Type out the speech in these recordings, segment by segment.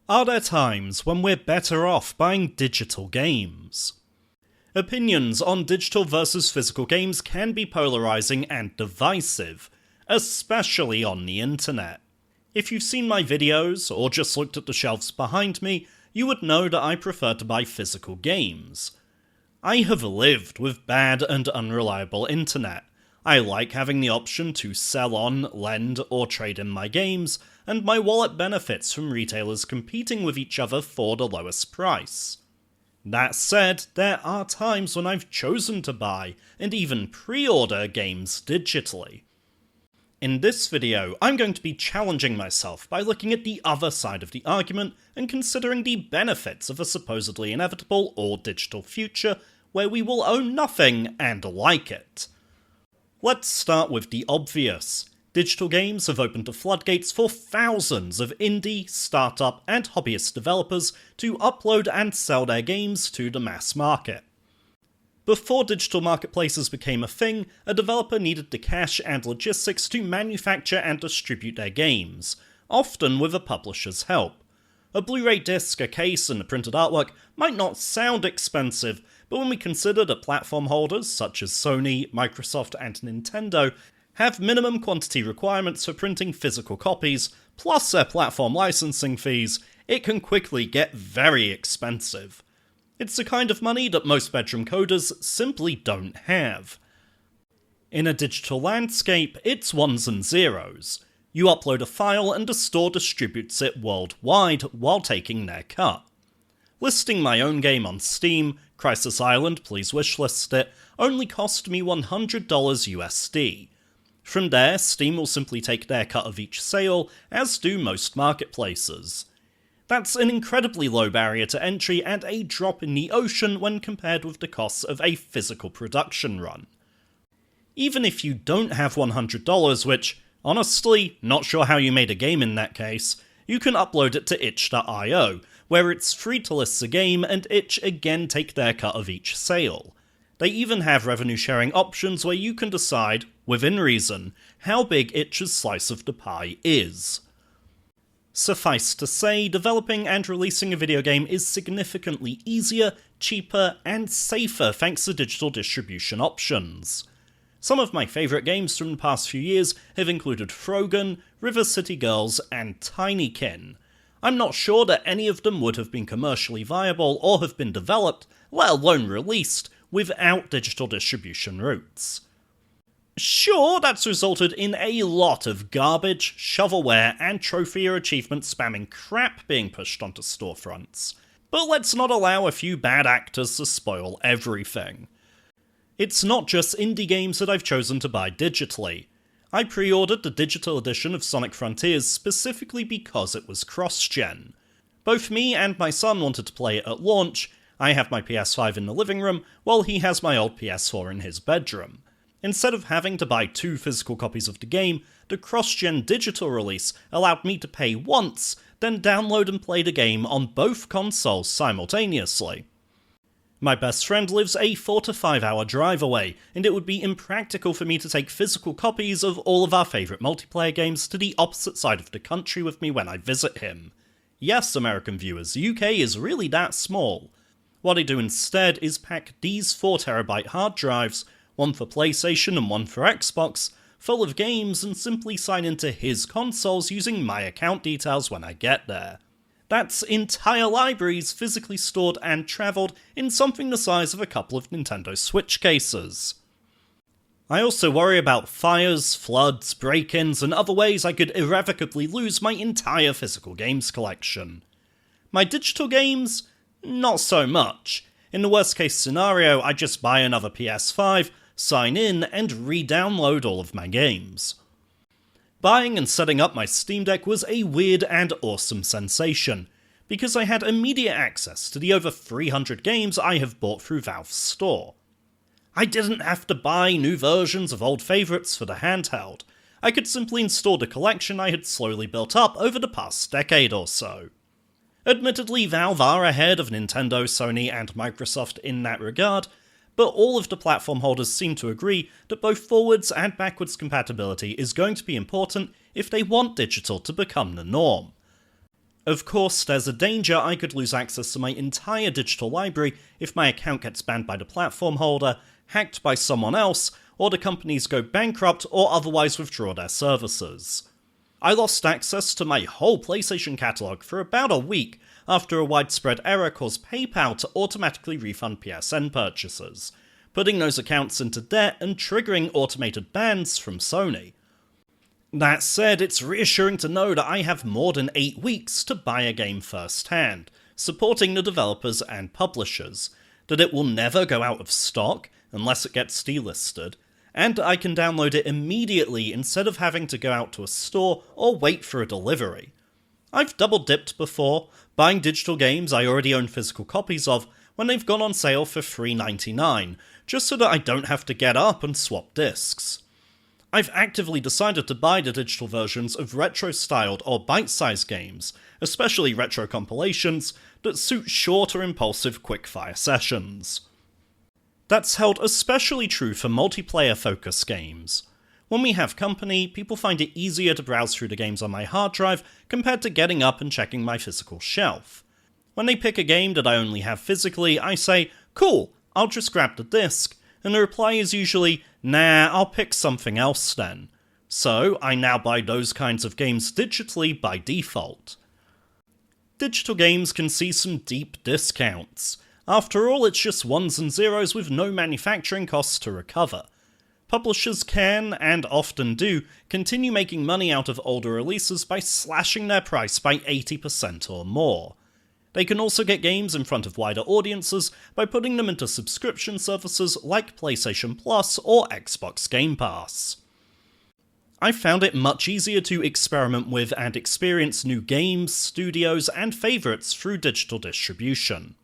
Are there times when we're better off buying digital games? Opinions on digital versus physical games can be polarizing and divisive, especially on the internet. If you've seen my videos, or just looked at the shelves behind me, you would know that I prefer to buy physical games. I have lived with bad and unreliable internet. I like having the option to sell on, lend, or trade in my games, and my wallet benefits from retailers competing with each other for the lowest price. That said, there are times when I've chosen to buy, and even pre-order games digitally. In this video, I'm going to be challenging myself by looking at the other side of the argument and considering the benefits of a supposedly inevitable all-digital future where we will own nothing and like it. Let's start with the obvious. Digital games have opened the floodgates for thousands of indie, startup, and hobbyist developers to upload and sell their games to the mass market. Before digital marketplaces became a thing, a developer needed the cash and logistics to manufacture and distribute their games, often with a publisher's help. A Blu-ray disc, a case, and a printed artwork might not sound expensive, but when we consider that platform holders such as Sony, Microsoft, and Nintendo have minimum quantity requirements for printing physical copies, plus their platform licensing fees, it can quickly get very expensive. It's the kind of money that most bedroom coders simply don't have. In a digital landscape, it's ones and zeros. You upload a file and a store distributes it worldwide while taking their cut. Listing my own game on Steam, Crisis Island, please wishlist it, only cost me $100 USD. From there, Steam will simply take their cut of each sale, as do most marketplaces. That's an incredibly low barrier to entry and a drop in the ocean when compared with the costs of a physical production run. Even if you don't have $100, which, honestly, not sure how you made a game in that case, you can upload it to itch.io, where it's free to list the game and itch again take their cut of each sale. They even have revenue sharing options where you can decide, within reason, how big itch's slice of the pie is. Suffice to say, developing and releasing a video game is significantly easier, cheaper, and safer thanks to digital distribution options. Some of my favourite games from the past few years have included Frogan, River City Girls, and Tinykin. I'm not sure that any of them would have been commercially viable or have been developed, let alone released, without digital distribution routes. Sure, that's resulted in a lot of garbage, shovelware, and trophy or achievement spamming crap being pushed onto storefronts. But let's not allow a few bad actors to spoil everything. It's not just indie games that I've chosen to buy digitally. I pre-ordered the digital edition of Sonic Frontiers specifically because it was cross-gen. Both me and my son wanted to play it at launch. I have my PS5 in the living room, while he has my old PS4 in his bedroom. Instead of having to buy 2 physical copies of the game, the cross-gen digital release allowed me to pay once, then download and play the game on both consoles simultaneously. My best friend lives a 4 to 5 hour drive away, and it would be impractical for me to take physical copies of all of our favourite multiplayer games to the opposite side of the country with me when I visit him. Yes, American viewers, the UK is really that small. What I do instead is pack these 4TB hard drives, one for PlayStation and one for Xbox, full of games and simply sign into his consoles using my account details when I get there. That's entire libraries physically stored and travelled in something the size of a couple of Nintendo Switch cases. I also worry about fires, floods, break-ins, and other ways I could irrevocably lose my entire physical games collection. My digital games? Not so much. In the worst case scenario, I just buy another PS5, sign in, and re-download all of my games. Buying and setting up my Steam Deck was a weird and awesome sensation, because I had immediate access to the over 300 games I have bought through Valve's store. I didn't have to buy new versions of old favourites for the handheld. I could simply install the collection I had slowly built up over the past decade or so. Admittedly, Valve are ahead of Nintendo, Sony, and Microsoft in that regard, but all of the platform holders seem to agree that both forwards and backwards compatibility is going to be important if they want digital to become the norm. Of course, there's a danger I could lose access to my entire digital library if my account gets banned by the platform holder, hacked by someone else, or the companies go bankrupt or otherwise withdraw their services. I lost access to my whole PlayStation catalogue for about a week after a widespread error caused PayPal to automatically refund PSN purchases, putting those accounts into debt and triggering automated bans from Sony. That said, it's reassuring to know that I have more than 8 weeks to buy a game firsthand, supporting the developers and publishers, that it will never go out of stock unless it gets delisted, and I can download it immediately instead of having to go out to a store or wait for a delivery. I've double-dipped before, buying digital games I already own physical copies of when they've gone on sale for $3.99, just so that I don't have to get up and swap discs. I've actively decided to buy the digital versions of retro-styled or bite-sized games, especially retro compilations, that suit short or impulsive quick-fire sessions. That's held especially true for multiplayer-focused games. When we have company, people find it easier to browse through the games on my hard drive compared to getting up and checking my physical shelf. When they pick a game that I only have physically, I say, "Cool, I'll just grab the disc," and the reply is usually, "Nah, I'll pick something else then." So, I now buy those kinds of games digitally by default. Digital games can see some deep discounts. After all, it's just ones and zeros with no manufacturing costs to recover. Publishers can, and often do, continue making money out of older releases by slashing their price by 80% or more. They can also get games in front of wider audiences by putting them into subscription services like PlayStation Plus or Xbox Game Pass. I found it much easier to experiment with and experience new games, studios, and favourites through digital distribution.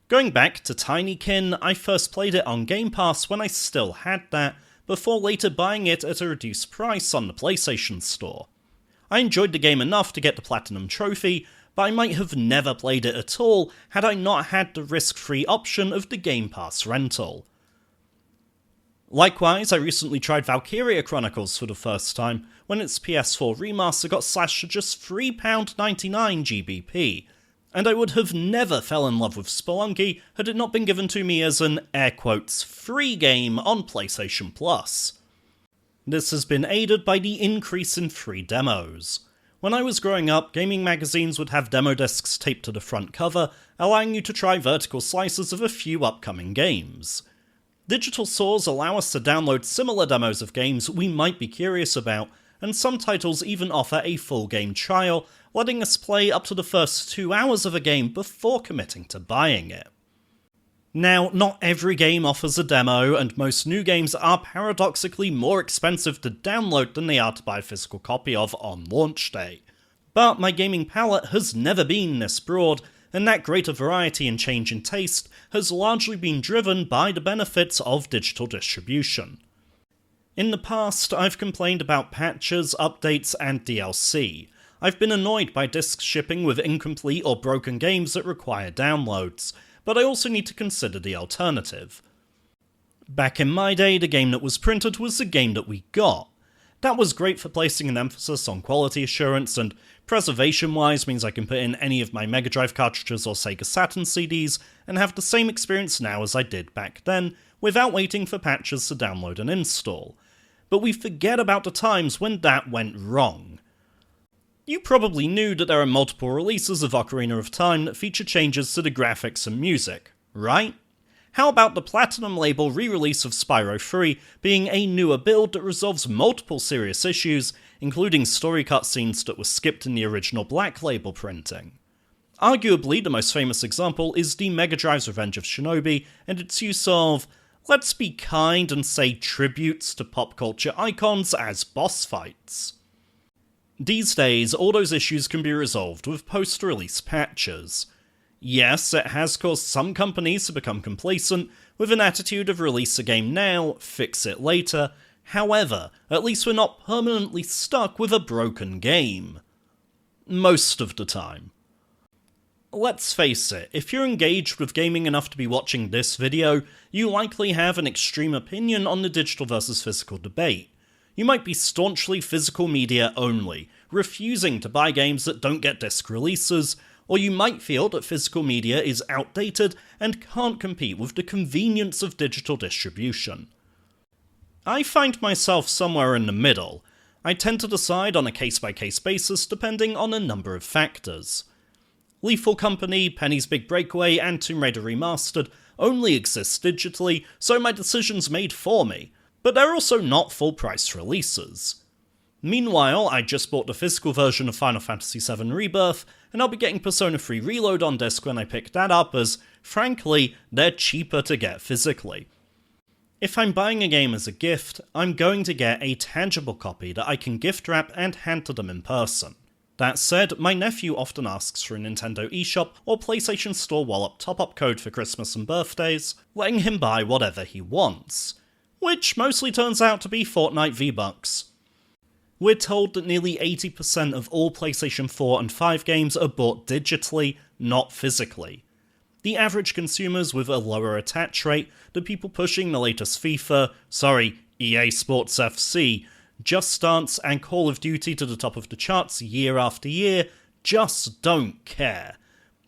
Going back to Tinykin, I first played it on Game Pass when I still had that, before later buying it at a reduced price on the PlayStation Store. I enjoyed the game enough to get the Platinum Trophy, but I might have never played it at all had I not had the risk-free option of the Game Pass rental. Likewise, I recently tried Valkyria Chronicles for the first time, when its PS4 remaster got slashed to just £3.99 GBP, and I would have never fell in love with Spelunky had it not been given to me as an, air quotes, free game on PlayStation Plus. This has been aided by the increase in free demos. When I was growing up, gaming magazines would have demo discs taped to the front cover, allowing you to try vertical slices of a few upcoming games. Digital stores allow us to download similar demos of games we might be curious about, and some titles even offer a full game trial, letting us play up to the first 2 hours of a game before committing to buying it. Now, not every game offers a demo, and most new games are paradoxically more expensive to download than they are to buy a physical copy of on launch day. But my gaming palette has never been this broad, and that greater variety and change in taste has largely been driven by the benefits of digital distribution. In the past, I've complained about patches, updates, and DLC. I've been annoyed by disc shipping with incomplete or broken games that require downloads, but I also need to consider the alternative. Back in my day, the game that was printed was the game that we got. That was great for placing an emphasis on quality assurance, and preservation-wise means I can put in any of my Mega Drive cartridges or Sega Saturn CDs and have the same experience now as I did back then, without waiting for patches to download and install. But we forget about the times when that went wrong. You probably knew that there are multiple releases of Ocarina of Time that feature changes to the graphics and music, right? How about the Platinum label re-release of Spyro 3 being a newer build that resolves multiple serious issues, including story cutscenes that were skipped in the original Black Label printing? Arguably, the most famous example is the Mega Drive's Revenge of Shinobi and its use of, let's be kind and say, tributes to pop culture icons as boss fights. These days, all those issues can be resolved with post-release patches. Yes, it has caused some companies to become complacent, with an attitude of release a game now, fix it later. However, at least we're not permanently stuck with a broken game. Most of the time. Let's face it, if you're engaged with gaming enough to be watching this video, you likely have an extreme opinion on the digital versus physical debate. You might be staunchly physical media only, refusing to buy games that don't get disc releases, or you might feel that physical media is outdated and can't compete with the convenience of digital distribution. I find myself somewhere in the middle. I tend to decide on a case-by-case basis depending on a number of factors. Lethal Company, Penny's Big Breakaway, and Tomb Raider Remastered only exist digitally, so my decision's made for me, but they're also not full-price releases. Meanwhile, I just bought the physical version of Final Fantasy VII Rebirth, and I'll be getting Persona 3 Reload on disc when I pick that up as, frankly, they're cheaper to get physically. If I'm buying a game as a gift, I'm going to get a tangible copy that I can gift wrap and hand to them in person. That said, my nephew often asks for a Nintendo eShop or PlayStation Store Wallop top-up code for Christmas and birthdays, letting him buy whatever he wants, which mostly turns out to be Fortnite V-Bucks. We're told that nearly 80% of all PlayStation 4 and 5 games are bought digitally, not physically. The average consumers with a lower attach rate, the people pushing the latest FIFA, EA Sports FC, Just Dance and Call of Duty to the top of the charts year after year, just don't care.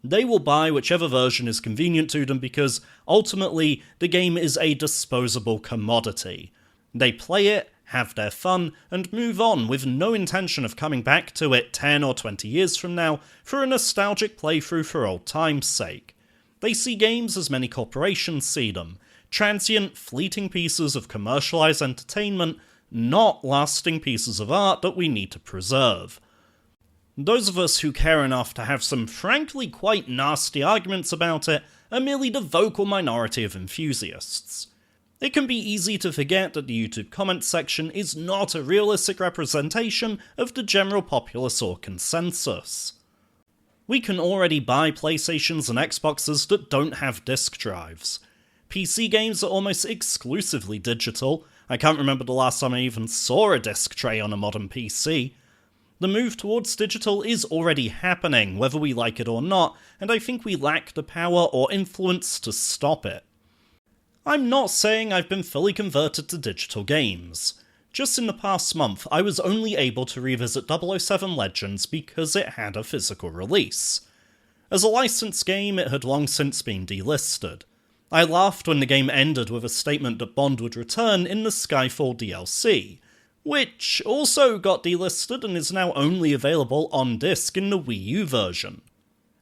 They will buy whichever version is convenient to them because, ultimately, the game is a disposable commodity. They play it, have their fun, and move on with no intention of coming back to it 10 or 20 years from now for a nostalgic playthrough for old time's sake. They see games as many corporations see them, transient, fleeting pieces of commercialized entertainment, not lasting pieces of art that we need to preserve. Those of us who care enough to have some frankly quite nasty arguments about it are merely the vocal minority of enthusiasts. It can be easy to forget that the YouTube comments section is not a realistic representation of the general populace or consensus. We can already buy PlayStations and Xboxes that don't have disk drives. PC games are almost exclusively digital. I can't remember the last time I even saw a disc tray on a modern PC. The move towards digital is already happening, whether we like it or not, and I think we lack the power or influence to stop it. I'm not saying I've been fully converted to digital games. Just in the past month, I was only able to revisit 007 Legends because it had a physical release. As a licensed game, it had long since been delisted. I laughed when the game ended with a statement that Bond would return in the Skyfall DLC, which also got delisted and is now only available on disc in the Wii U version.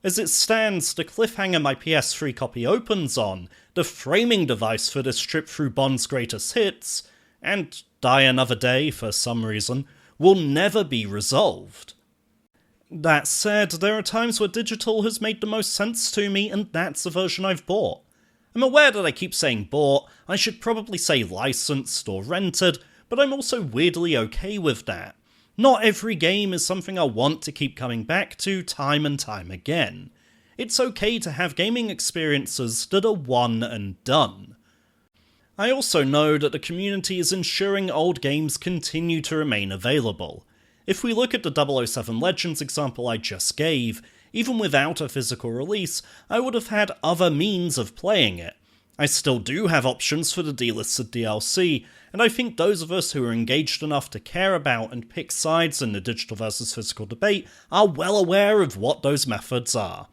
As it stands, the cliffhanger my PS3 copy opens on, the framing device for this trip through Bond's greatest hits, and Die Another Day for some reason, will never be resolved. That said, there are times where digital has made the most sense to me, and that's the version I've bought. I'm aware that I keep saying bought, I should probably say licensed or rented, but I'm also weirdly okay with that. Not every game is something I want to keep coming back to time and time again. It's okay to have gaming experiences that are one and done. I also know that the community is ensuring old games continue to remain available. If we look at the 007 Legends example I just gave, even without a physical release, I would have had other means of playing it. I still do have options for the delisted DLC, and I think those of us who are engaged enough to care about and pick sides in the digital versus physical debate are well aware of what those methods are.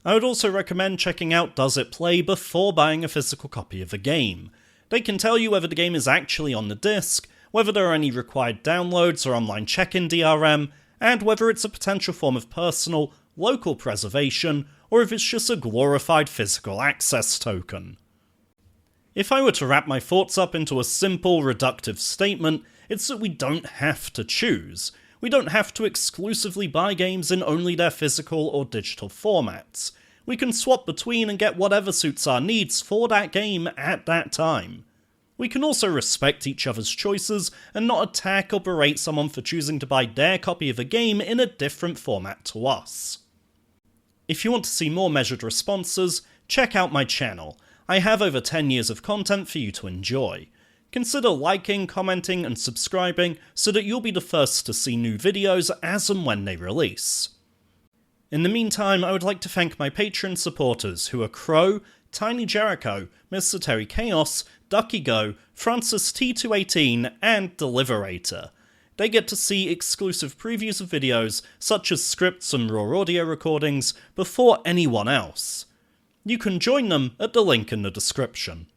I would also recommend checking out Does It Play before buying a physical copy of a game. They can tell you whether the game is actually on the disc, whether there are any required downloads or online check-in DRM, and whether it's a potential form of personal, local preservation, or if it's just a glorified physical access token. If I were to wrap my thoughts up into a simple, reductive statement, it's that we don't have to choose. We don't have to exclusively buy games in only their physical or digital formats. We can swap between and get whatever suits our needs for that game at that time. We can also respect each other's choices and not attack or berate someone for choosing to buy their copy of a game in a different format to us. If you want to see more measured responses, check out my channel. I have over 10 years of content for you to enjoy. Consider liking, commenting, and subscribing so that you'll be the first to see new videos as and when they release. In the meantime, I would like to thank my Patreon supporters who are Crow, Tiny Jericho, Mr. Terry Chaos, Ducky Go, Francis T218, and Deliberator. they get to see exclusive previews of videos such as scripts and raw audio recordings before anyone else. You can join them at the link in the description.